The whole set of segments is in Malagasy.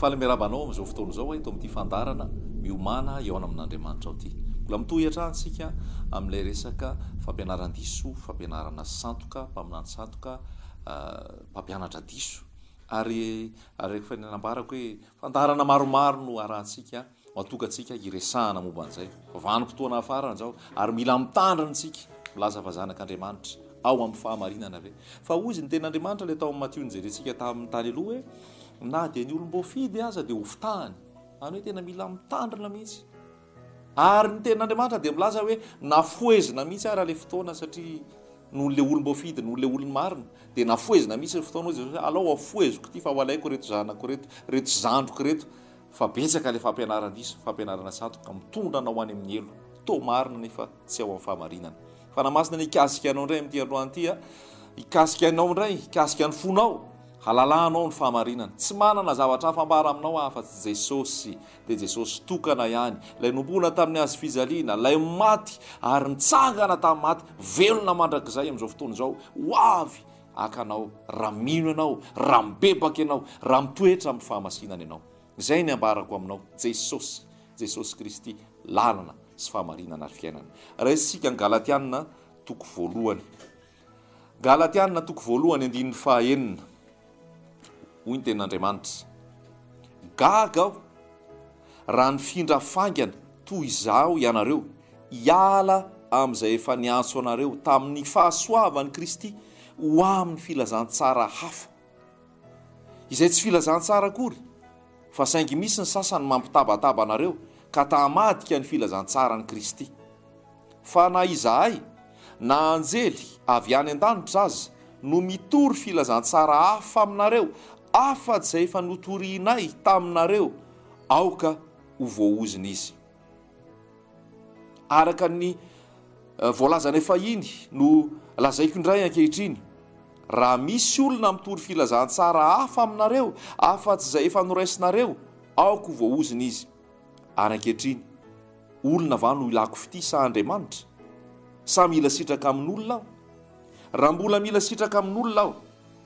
faly miarabanao am'izao fotoana zao eto amin'ity fandarana miomana eo amin'Andriamanitra ao ty. Mbola mitohy hatransika amin'ilay resaka fampianaran-diso, fampianarana santoka, mpaminany santoka, mpampianatra diso. Ary rehefa nanambarako hoe fandarana maromaro no arahantsika matokatsika iresahana momba an'izay. Vanim-potoana afarana zao ary mila mitandrina tsika milaza fa zanak'Andriamanitra ao amin'ny fahamarinana ve. Fa ozy ny ten'Andriamanitra le tao amin'ny Matio nijerentsika tamin'ny tany aloha hoe na dia ny olom-boafidy aza dia hofitahany. Any hoe tena mila mitandrina mihitsy. Ary ny ten'Andriamanitra dia milaza hoe nafoezina mihitsy ary le fotoana satria noho le olom-boafidy, noho le olony marina dia nafoezina mihitsy le fotoana hoe alao afoeziko ty fa ho alaiko reto zanako reto, reto zandroko reto. Fa betsaka le fampianaran-diso, fampianarana santoka mitondra anao any amin'ny elo. To marina nefa tsy ao amin'ny fahamarinana. Fa namasina ny ikasika anao indray amin'ity androany ity, ikasika anao indray, ikasika ny fonao, halalahanao ny fahamarinana. Tsy manana zavatra hafambara aminao afa-tsy Jesosy, dia Jesosy tokana ihany. Lay nombona tamin'ny hazo fijaliana, lay maty ary nitsangana tamin'ny maty, velona mandrakizay amin'izao fotoana izao. Ho avy akanao, raha mino ianao, raha mibebaka ianao, raha mitoetra amin'ny fahamasinana ianao. Izay ny ambarako aminao, Jesosy, Jesosy Kristy, lalana sy fahamarinana ary fiainana. Raha isika ny Galatiana toko voalohany. Galatiana toko voalohany 9:9. Hoy ny ten'Andriamanitra. Gaga aho raha nifindra fangana toy izao ianareo, hiala amin'izay efa niantso anareo tamin'ny fahasoavan'i Kristy ho amin'ny filazantsara hafa. Izay tsy filazantsara akory, fa saingy misy ny sasany mampitabataba anareo ka tamadika ny filazantsarany Kristy. Fa na izahay na anjely avy any an-danitra aza no mitory filazantsara hafa aminareo, afa-tsy izay efa notorianay taminareo, aoka ho voaozina izy. Araka ny voalazana efa iny no lazaiko indray ankehitriny. Raha misy olona mitory filazantsara hafa aminareo, afa-tsy izay efa noraisinareo, aoka ho voaozina izy. Ary ankehitriny, olona va no ilako fitisa Andriamanitra? Sa mila sitraka amin'olona aho? Raha mbola mila sitraka amin'olona aho,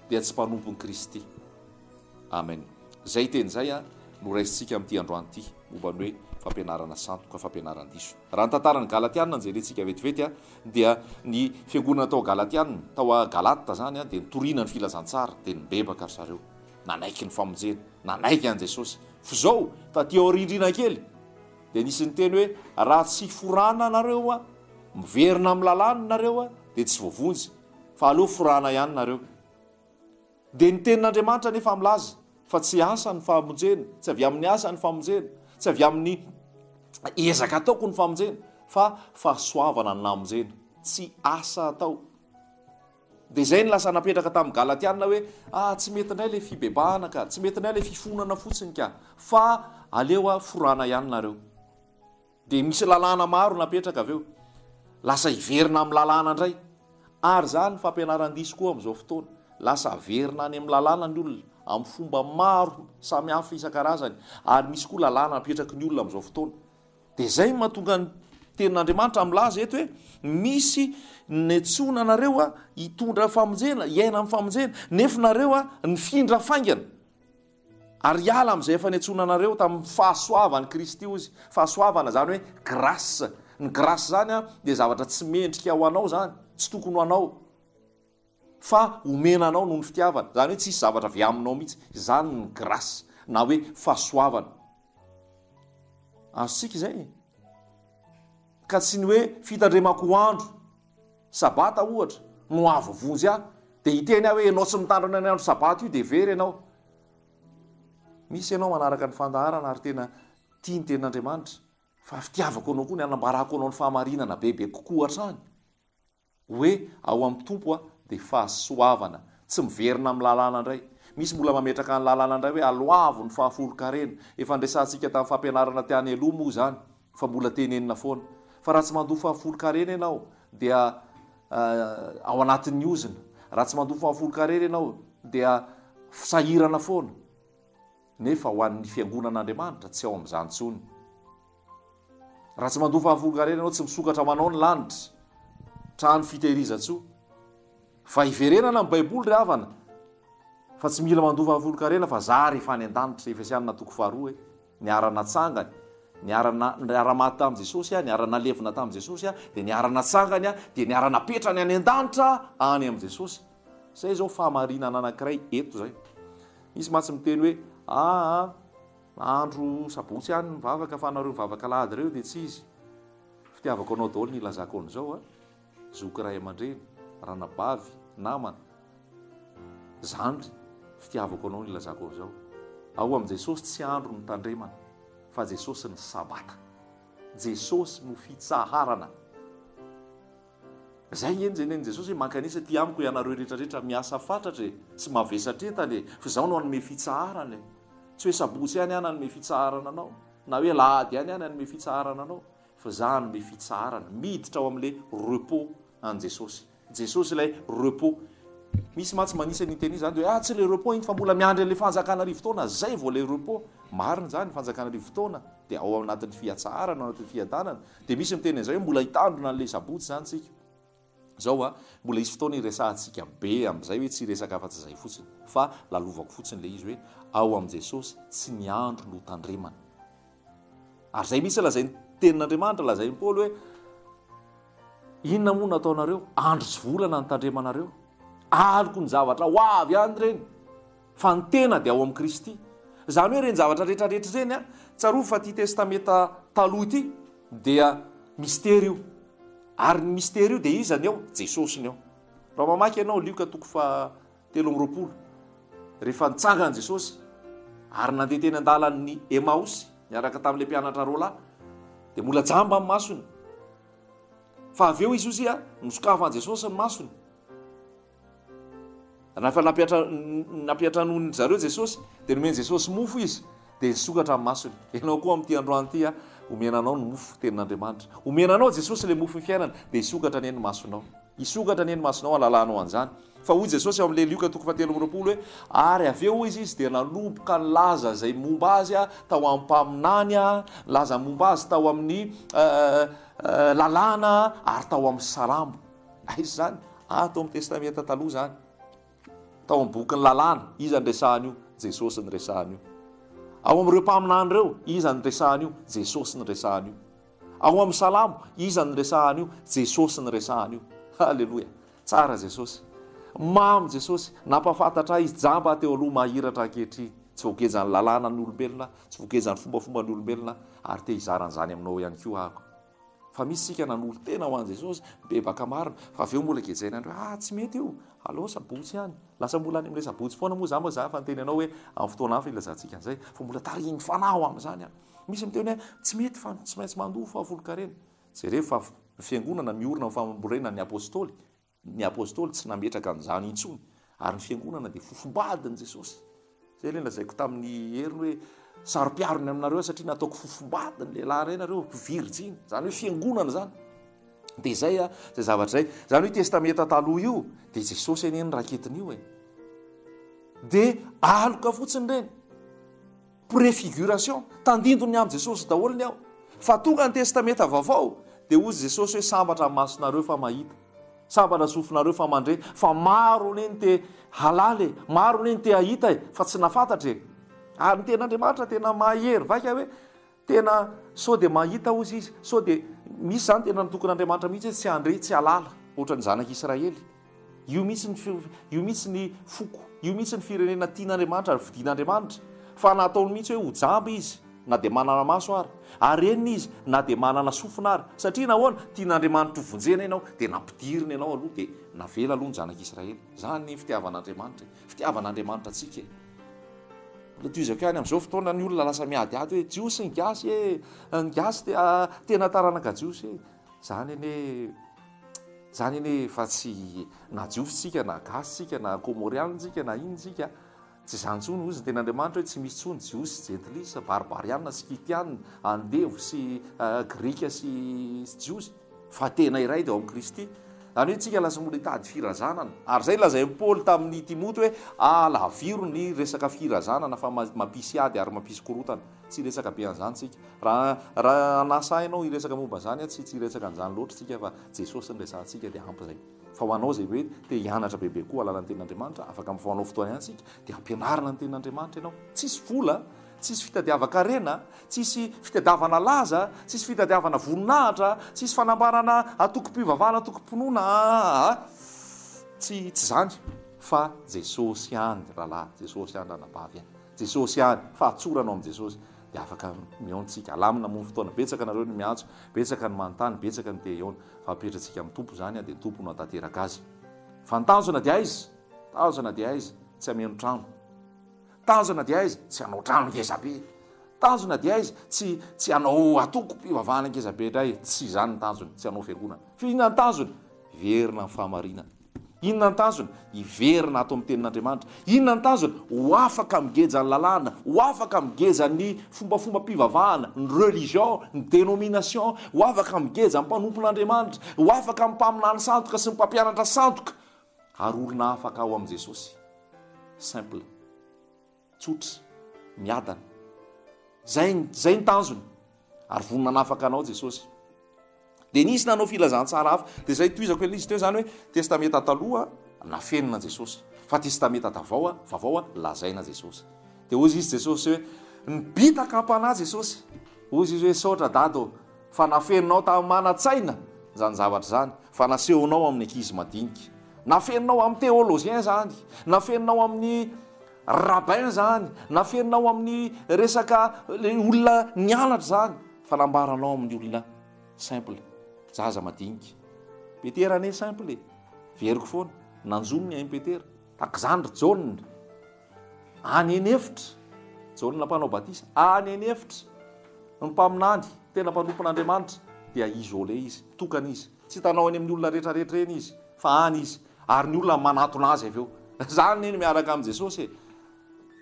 dia tsy mpanompon'i Kristy. Amen. Zay teny zay no raisintsika amin'ity androany ity, momba ny hoe fampianarana santoka, fampianaran-diso. Raha ny tantarany Galatiana jerentsika vetivety dia ny fiangonana tao Galatiana, tao Galata zany dia nitoriana ny filazantsara, dia nibebaka ry zareo. Nanaiky ny famonjena, nanaiky an Jesosy. Fa zao taty aorindrina kely dia nisy ny teny hoe raha tsy forana nareo miverina amin'ny lalàna nareo dia tsy voavonjy, fa aleo forana ihany nareo. Dia ny tenin'Andriamanitra nefa milaza fa tsy asa ny famonjena, tsy avy amin'ny asa ny famonjena, tsy avy amin'ny ezaka ataoko ny famonjena, fa fahasoavana ny namonjena, tsy asa atao. Dia izay ny lasa napetraka tamin'ny Galatiana hoe tsy mety indray le fibebahana ka, tsy mety indray le fifonana fotsiny ka, fa aleo forana ihany nareo. Dia misy lalàna maro napetraka avy eo, lasa hiverina amin'ny lalàna indray. Ary zany fampianaran-diso koa amin'izao fotoana, lasa averina any amin'ny lalàna ny olona amin'ny fomba maro samy hafa isan-karazany, ary misy koa lalàna napetraky ny olona amin'izao fotoana. Dia izay mahatonga ny tenin'Andriamanitra milaza eto hoe misy netsona anareo hitondra famonjena, hiaina amin'ny famonjena, nefa nareo nifindra faingana. Ary hiala amin'izay efa netsona anareo tamin'ny fahasoavan'i Kristy ozy. Fahasoavana zany hoe grâce. Ny grâce zany dia zavatra tsy mendrika ho anao zany, tsy tokony ho anao, fa omena anao noho ny fitiavana. Zany hoe tsisy zavatra avy aminao mihitsy, zany ny grâce na hoe fahasoavana. Azontsika izay, ka tsy ny hoe fitandremako andro sabata ohatra no avovonjy dia hiteny hoe ianao tsy mitandrina ny andro sabata io dia very ianao. Misy ianao manaraka ny fandaharana ary tena tia ny tenin'Andriamanitra, fa fitiavako anao koa ny anambarako anao ny fahamarinana bebe kokoa hatrany, hoe ao amin'ny tompo dia fahasoavana, tsy miverina amin'ny lalàna indray. Misy mbola mametraka ny lalàna indray hoe aloavo ny fahafolo-karena. Efa ndraisantsika tamin'ny fampianarana tany aloha moa zany, fa mbola tenenina foana. Fa raha tsy mandoa fahafolo-karena ianao dia ao anatin'ny ozina. Raha tsy mandoa fahafolo-karena ianao dia sahirana foana. Nefa ho an'ny fiangonan'Andriamanitra tsy ao amin'izany intsony. Raha tsy mandoa fahafolo-karena ianao, tsy misokatra manao ny lanitra, trano fitehirizan-tsoa. Fa hiverenana amin'ny Baiboly ry havana fa tsy mila mandova volon-karena fa za rehefa any an-danitra efasianina toko faharoa niarana tsangany niara-maty tamin'i Jesosy niarana levina tamin'i Jesosy dia niarana tsangany dia niarana petrany any an-danitra any amin'i Jesosy. Zay zao fahamarinana anankiray eto zay. Misy matsy miteny hoe andro sabotsy any mivavaka fa anareo mivavaka lahady reo dia tsy izy. Fitiavako anao daholo ny ilazako an'izao zoky ray aman-dreny, ranabavy, namana, zandry, fitiavako anao ny ilazako an'izao. Ao amin'i Jesosy tsy andro ny tandremana fa Jesosy ny sabata. Jesosy no fitsaharana. Zay eny jeneny Jesosy hoe mankanisa ty amiko ianareo rehetrarehetra miasa fatratra sy mavesatra entany fa zaho no anome fitsaharana. Tsy hoe sabotsy ihany anome fitsaharana anao na hoe lahady ihany anome fitsaharana anao fa za anome fitsaharana miditra ao amin'ilay repos an Jesosy. Jesosy ilay repos. Misy matsy manisa ny teny izany hoe tsy le repos iny fa mbola miandry an'ilay fanjakana rivotaona zay vao le repos. Marina zany fanjakana rivotaona dia ao anatin'ny fiatsaharana, ao anatin'ny fiadanana. Dia misy miteny an'izay hoe mbola hitandrona an'ilay sabotsy zany tsika. Zao mbola isy fotoana iresahantsika be amin'izay hoe tsy resaka afa-tsy zay fotsiny fa lalovako fotsiny le izy hoe ao amin'i Jesosy tsy ny andro no tandremana. Ary zay misy lazainy tenin'Andriamanitra, lazainy Paoly hoe inona moa nataonareo? Andro sy volana ny tandremanareo. Aliko ny zavatra ho avy any reny fa ny tena dia ao amin'ny Kristy. Zany hoe reny zavatra rehetrarehetra reny tsaroa fa ty testamenta taloha ity dia mystère io. Ary ny mystère io dia izany ao Jesosy ny ao. Raha mamaky ianao Lioka toko fa 13 rehefa nitsangana Jesosy ary nandeha teny an-dalan'ny Emaosy niaraka tamin'ilay mpianatra roa lahy dia mbola jamba amin'ny masony. Fa avy eo izy nosokafan Jesosy ny masony. Rehefa nampiatranony zareo Jesosy dia nomeny Jesosy mofo izy dia nisokatra amin'ny masony. Ianao koa amin'ity androany ity omenanao ny mofo tenin'Andriamanitra. Omenanao Jesosy le mofo ny fiainana dia hisokatra ny eny masonao. Hisokatra ny eny masonao alalanao an'izany. Fa hoy Jesosy ao amin'ilay Lioka toko fa 13 hoe ary avy eo izy dia nanomboka ny laza zay momba azy tao amin'ny mpaminany, laza momba azy tao amin'ny lalàna ary tao amin'ny salambo. Izy zany tao amin'ny testamenta taloha zany. Tao amin'ny boky ny lalàna iza ny resahany io? Jesosy ny resahany io. Ao amin'ireo mpaminany ireo iza ny resahany io? Jesosy ny resahany io. Ao amin'ny salamo iza ny resahany io? Jesosy ny resahany io. Halleloja. Tsara Jesosy. Mamy Jesosy, nampafantatra izy jamba teo aloha mahiratra ankehitriny. Tsy voakejany lalàna ny olombelona, tsy voakejany fombafomba ny olombelona ary te hizaran'izany aminao ihany koa ako. Fa misy sika nanolo tena ho an'i Jesosy bebaka marina fa avy eo mbola kejaina andreo tsy mety io. Allo sabotsy ihany. Lasa mbola any amin'ilay sabotsy foana moa zany za fa niteny anao hoe amin'ny fotoana hafa ilazantsika an'izay fa mbola tarihiny fanahy amin'izany. Misy miteny hoe tsy mety fa tsy maintsy mandoa fa volon-karena. Jereo fa fiangonana miorina amin'ny famamborena ny apôstôly. Ny apôstôly tsy nametraka an'izany intsony ary ny fiangonana dia fofombadiny Jesosy. Zay le lazaiko tamin'ny heriny hoe saro-piarony aminareo satria nataoko fofombadiny lehilahy reny nareo virjiny. Zany hoe fiangonana zany. Dia zay zay zavatra zay. Zany hoe testamenta taloha io dia Jesosy eny ny raketiny io dia aloka fotsiny reny. Préfiguration tandindony amin'ny Jesosy daholo ny ao. Fa tonga ny testamenta vaovao dia ozy Jesosy hoe sambatra amin'ny masonareo fa mahita. Sambatra sofinareo fa mandre fa maro neny te halale, maro neny te ahita fa tsy nafantatra. Ary ny ten'Andriamanitra tena mahery vaika hoe tena sao dia mahita ozy izy, sao dia misy zany tena nitokon'Andriamanitra mihitsy hoe tsy andre, tsy halala ohatra ny zanak'Israely. Io mihitsy ny foko, io mihitsy ny firenena tian'Andriamanitra ary vidian'Andriamanitra. Fa nataony mihitsy hoe ho jamba izy na dia manana maso ary enina izy na dia manana sofina ary satria nahoana tian'Andriamanitra ho vonjena ianao dia nampidirina ianao aloha dia navela aloha ny zanak'Israely. Zany ny fitiavan'Andriamanitra, fitiavan'Andriamanitra atsika. Toizako ihany amin'izao fotoana ny olona lasa miadiady hoe jiosy ny gasy ny gasy dia tena taranaka jiosy zany ene fa tsy na jiositsika na gasitsika na komorianitsika na initsika tsy zany tsony ozy ny ten'Andriamanitra hoe tsy misy tsony jiosy jentilisa barbariana sy kitianina andevo sy grika sy jiosy fa tena iray dia ao amin'ny Kristy. Zany hoe tsika lasa mbola hitady firazanana ary zay lazain'i Paoly tamin'ny Timoty hoe laviro ny resaka firazanana fa mampisy ady ary mampisy korotana. tsy resaka be an'izanysika raha anasa hainao iresaka momba zany tsy resaka an'izany loatra tsika fa jesosy nyresantsika dia ampy zay fa ho anao zay hoe te hianatra bebe koa alala ny ten'andriamanitra afaka mifoanao fotoana ihany tsika dia ampianarina ny ten'andriamanitra ianao tsisy vola tsisy fitadiava-karena tsisy fitadiavana laza tsisy fitadiavana voninahitra tsisy fanambarana atoko-pivavahana atoko-pinoana tsy zany fa jesosy any rahalahy jesosy any ranabavy any jesosy any fa atsoranao am' jesosy dia afaka miontsika alamina moa fotoana betsaka nareo ny miantso betsaka ny manontany betsaka ny teona fa apetratsika amin'ny tompo zany dia tompo no atateraka azy fa nytanjona dia aizy tanjona dia aizy tsy ameno trano tanjona dia aizy tsy anao trano ngezabe tanjona dia aizy tsy anao atoko mpivavahana ngezabe ndray tsy zany ny tanjona tsy anao fiangonana fa inona ny tanjona verina ny fahamarinana inona ny tanjona hiverina ato amin'ny tenin'andriamanitra inona ny tanjona ho afaka migeja ny lalàna ho afaka migeja ny fombafomba mpivavahana ny religion ny dénomination ho afaka migeja ny mpanompon'andriamanitra ho afaka mimpaminany santoka sy ny mpampianatra santoka ary olona afaka ao am' jesosy simple tsotra miadana zay ny tanjona ary vonina nafaka anao jesosy dia nisy nanao filazantsara hafa dia zay toizako izy teo zany hoe testameta taloha nafenina jesosy fa testameta vaovao lazaina jesosy dia ozy izy jesosy hoe nibitaka ampanahy jesosy ozy izy hoe saotra dado fa nafeninao tamin'ny mana-tsaina zany zavatra zany fa nasehonao amin'ny ankizy madinika nafeninao amin'ny théologien zany nafeninao amin'ny rabain zany nafeninao amin'ny resaka olona nianatra zany fa nambaranao amin'ny olona simple zaza madinika petera ane simple veriko foana nanjonony ainy petera takzandry jaune any enefitra jaune mpanao batisa any enefitra ny mpaminany tena mpanompon'andriamanitra dia izole izy tokana izy tsy tanao any amin'ny olona rehetrarehetra eny izy fa any izy ary ny olona manatona azy avy eo zany eny miaraka am' jesosy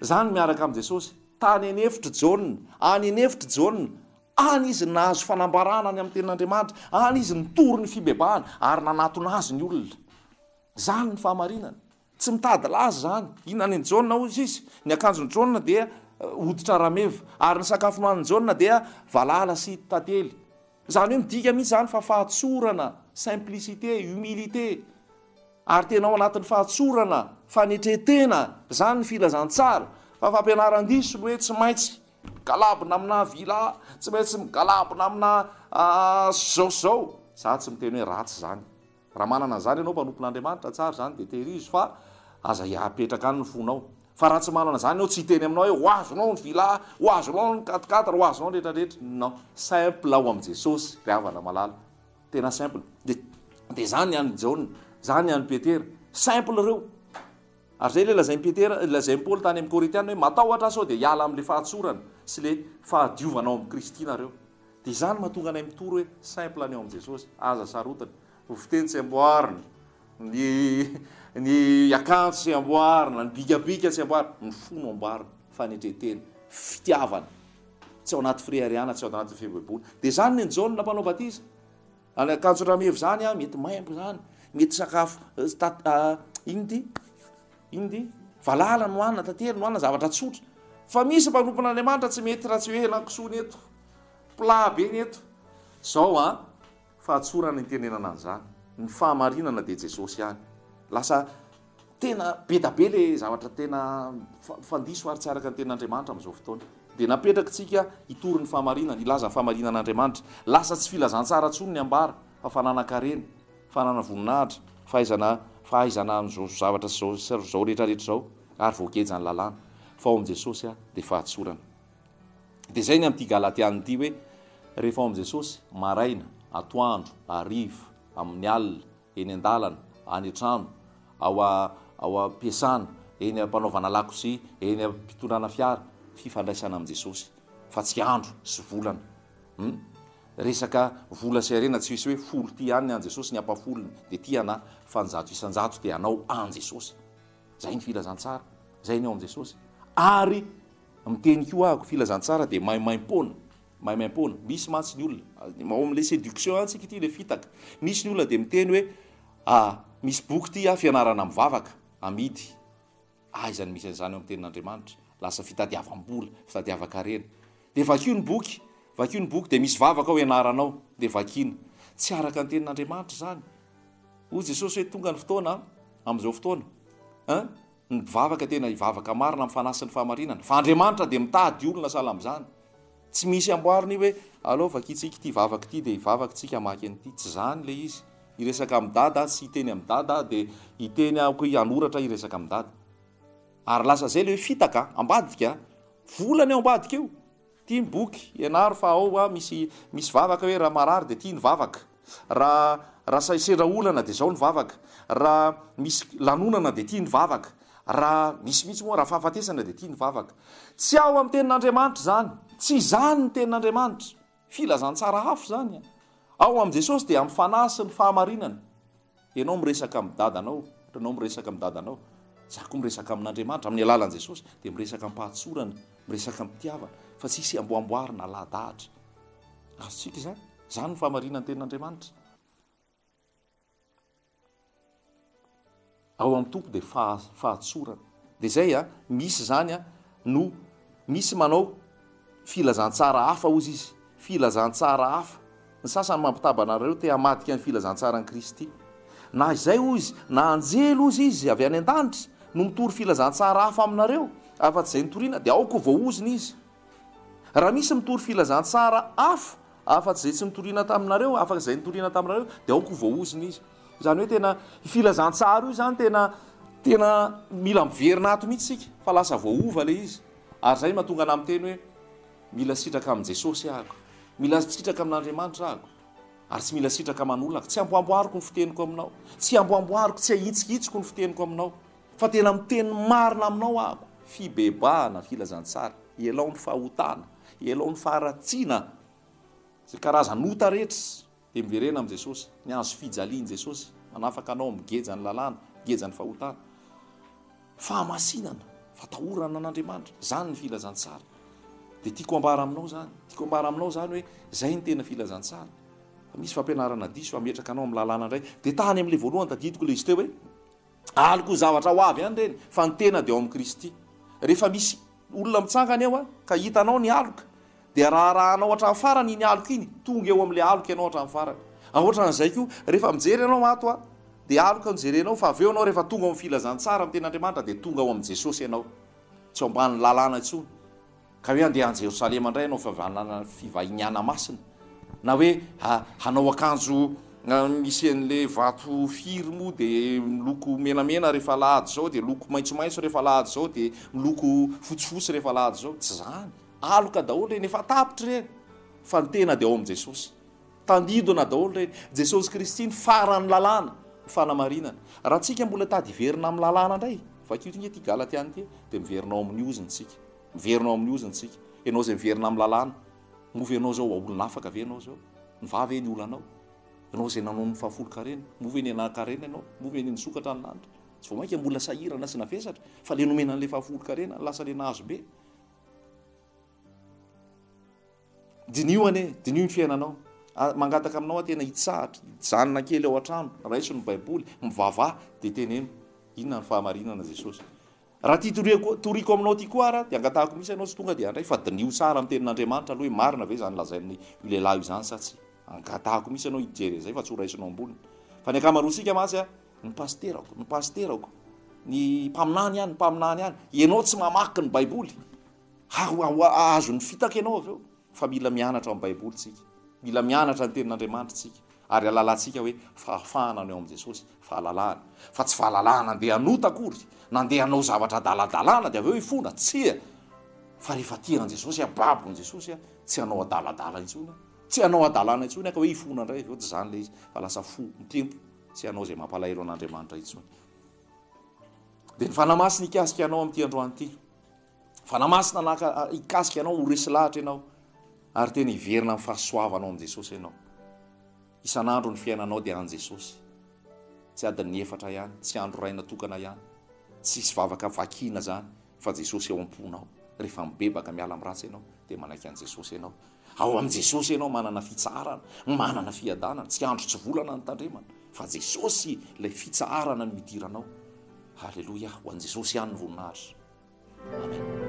zany miaraka am' jesosy tany enefitra jaune any enefitra jaune any izy nahazo fanambarana any amin'ny tenin'andriamanitra any izy nitory ny fibebahana ary nanatona azy ny olona zany ny fahamarinana tsy mitady laza zany inona ny jaune ozy izy ny akanjony jaune dia hoditra rameva ary ny sakafo nohan'ny jaune dia valala sy tantely zany hoe midika mihitsy zany fa fahatsorana simplicité humilité ary tenao anatin'ny fahatsorana fanetretena zany ny filazantsara fa fampianaran-diso ny hoe tsy maintsy galabina amina vila tsy maintsy migalabina amina zaozao za tsy miteny hoe ratsy zany raha manana zany ianao mpanompon'andriamanitra tsara zany de terizo fa aza apetraka any ny fonao fa raha tsy manana zany ao tsy teny aminao hoe ho azonao ny vila ho azonao ny katikatra ho azonao rehetrarehetra non simple ao am' jesosy riavana malala tena simple de zany any jaune zany any petera simple reo ary zay le lazainy petera lazainy paoly tany amin'ny korintiana hoe matahotra sao de hiala am'le fahatsorana sy le fahadiovanao amin'ny kristinareo de zany mahatonga anay mitory hoe simple any ao am' jesosy aza sarotana fiteny tsy amboarina ny akanjo tsy amboarina ny bikabika tsy amboarina ny fono amboarina fanetretena fitiavana tsy ao anaty frihariana tsy ao anaty fiheboheboana de zany ny jaune mpanao batisa any akanjo ramevy zany mety maimbo zany mety sakafo iny valala nohanina tantely nohanina zavatra tsotra fa misy mpanompon'andriamanitra tsy mety raha tsy hoe nankisony eto pla be ny eto zao fahatsorana itenenana an'izany ny fahamarinana de jesosy any lasa tena betabe le zavatra tena fandiso ary tsy araka ny ten'andriamanitra am'izao fotoana de napetraka tsika hitory ny fahamarinana ilaza ny fahamarinan'andriamanitra lasa tsy filazantsara tsony ny ambara fa fananakarena fanana voninahitra fahaizana am'zao zavatra zao rehetrarehetra zao ary voakeja ny lalàna fa ao am' jesosy de fahatsorana de zay ny am'ty galatiany ty hoe rehefa ao am' jesosy maraina atoandro ariva amin'ny alina eny an-dalana any an-trano ao ampiasana eny ampanaovana lakozia eny ampitondrana fiara fifandraisana am' jesosy fa tsy andro sy volana resaka vola sy arena tsy hisy hoe folo ty any an jesosy ny ampafolony de ty ana fanjato isanjato de anao an jesosy zay ny filazantsara zay ny ao am' jesosy ary miteny ko ahako filazantsara de maimaim-pona misy mantsy ny olona ao am'le séduction antsika ty le fitaka misy ny olona de miteny hoe misy boky ty fianarana mivavaka amidy izany misy an'izany ao am' tenin'andriamanitra lasa fitadiavam-bola fitadiava-karena de vakio ny boky de misy vavaka ao ianaranao de vakina tsy araka ny tenin'Andriamanitra zany hoy Jesosy hoe tonga ny fotoana am'izao fotoana ny vavaka tena ivavaka marina mifanasy ny fahamarinana fa Andriamanitra de mitady olona sala am'zany tsy misy amboariny hoe alao vakitsika ty vavaka ty de ivavakytsika maky an'ity tsy zany le izy iresaka amin'ny dada tsy hiteny amin'ny dada de hiteny anoratra iresaka amin'ny dada ary lasa zay le hoe fitaka ambadika volana eo ambadika eo ty ny boky ianaro fa ao misy vavaka hoe raha marary de ty ny vavaka raha sendra olana de zao ny vavaka raha misy lanonana de ty ny vavaka raha misy mihitsy moa raha fahafatesana de ty ny vavaka tsy ao amin'ny tenin'Andriamanitra zany tsy zany ny tenin'Andriamanitra filazantsara hafo zany ao am' Jesosy de amin'ny fanasy ny fahamarinana ianao miresaka amin'ny dadanao ianao miresaka amin'ny dadanao za koa miresaka amin'Andriamanitra amin'ny alalan'i Jesosy de miresaka ampahatsorana miresaka ampitiavana fa tsisy amboamboarina alahadahatra azotsika zany ny fahamarinany tenin'Andriamanitra ao amin'ny tompo de fahatsorana de zay misy zany no misy manao filazantsara hafa ozy izy filazantsara hafa ny sasany mampitabanareo te hamadika ny filazantsara ny Kristy na izay ozy na anjelo ozy izy avy any an-danitra no mitory filazantsara hafa aminareo afa-tsy zay nitoriana de aoko voaoziny izy raha misy mitory filazantsara hafa afa-tsy zay tsy nitoriana taminareo afaka zay nitoriana taminareo de aoko voaoziny izy zany hoe tena filazantsara io zany tena mila miverina ato mihitsy sika fa lasa voaova le izy ary zay mahatonga ana miteny hoe mila sitraka amin'i Jesosy ahako mila sitraka amin'Andriamanitra ahako ary tsy mila sitraka manolaka tsy amboamboariko ny fiteniko aminao tsy amboamboariko tsy ahitsikitsiko ny fiteniko aminao fa tena miteny marina aminao ahako fibebahana filazantsara elao ny fahotana elao ny faharatsiana zay karazanota rehetra de miverena am' Jesosy ny azo fijaliany Jesosy manafaka anao migeja ny lalàna migeja ny fahotana fahamasinana fatahorana an'Andriamanitra zany ny filazantsara de tiako ambara aminao zany hoe zay ny tena filazantsara fa misy fampianarana diso ametraka anao amin'ny lalàna indray de tany am'le voalohany tadidiko le izy teo hoe aliko zavatra ho avy any reny fa ny tena de ao amin'ny Kristy rehefa misy olona mitsangany eo ka hitanao ny aloka de raharahanao hatramin'ny farany iny aloka iny tonga eo am'le aloka ianao hatramin'ny farany ohatran'izay koa rehefa mijery ianao ato de aloka mijerenao fa avy eo anao rehefa tonga amin'ny filazantsara amin'ny tenin'Andriamanitra de tonga ao amin'ny Jesosy ianao tsy ambany lalàna intsony ka hoe andeha any Jerosalema indray ianao favanana fivahiniana masina na hoe hanao akanjo misy an'le vato firy moa de miloko menamena rehefa lahady zao de loko maitsomaitso rehefa lahady zao de miloko fotsifotsy rehefa lahady zao tsy zany aloka daholo reny efa tapitra reny fa ny tena de ao am' Jesosy tandidona daholo reny Jesosy Kristy ny farany lalàna fanamarinana raha tsika mbola tady iverina amin'ny lalàna indray vakio ty Galatiany ty de miverinao amin'ny oziny tsika miverinao amin'ny oziny tsika ianao zay miverina amin'ny lalàna movy ianao zao olona afaka ve ianao zao mivavy eny olanao ianao zay nanao ny fahafolo-karena movy eny ana-karena ianao movy eny nisokatra ny lanitra tsy vao mainka mbola sahirana sy navesatra fa le nomena an'le fahafolo-karena lasa le nahazo be dinio ny fiainanao mangataka aminao tena hitsahatra janona kely ao an-trano raiso ny baiboly mivavah de teneno inona ny fahamarinana Jesosy raha ty toriko aminao ty koa ara de angatahako misy ianao sy tonga de andray fa dinio tsara amin'ny tenin'Andriamanitra aloha hoe marina ve zany lazain'ny lehilahy io zany sa tsy angatahako misy ianao hijery zay fa tsy ho raisinao amboniny fa ny akamaroantsika masy ny pasterako ny mpaminany ihany ianao tsy mamaky ny baiboly azo ny fitaka ianao avy eo fa mila mianatra amin'ny baiboly tsika mila mianatra ny tenin'Andriamanitra tsika ary alalantsika hoe fahafahana ny ao am' Jesosy fahalalahana fa tsy fahalalahana andeha anota akory nandeha hanao zavatra adaladalana de avy eo ifona tsia fa rehefa tian' Jesosy ababon' Jesosy tsy hanao adaladala intsony tsy hanao adalana intsony ka hoe ifona indray avy eo tsy zany le izy fa lasa fo mitempo tsy hanao zay mampalahelo an'Andriamanitra intsony de ny fanamasina ikasika anao am'ty androany ty fanamasina ikasika anao ho resy lahatra ianao ary tena hiverina amin'ny fahasoavanao am' Jesosy ianao isan'andro ny fiainanao de an' Jesosy tsy adiny efatra ihany tsy andro ray natokana ihany tsisy vavaka vakina zany fa Jesosy eo am-ponao rehefa mibebaka miala am' ratsy ianao de manaiky an' Jesosy ianao ao am' Jesosy ianao manana fitsarana manana fiadanana tsy andro tsy volana ny tandremana fa Jesosy lay fitsarana ny midiranao haleloia ho an' Jesosy ihany ny voninahitra amen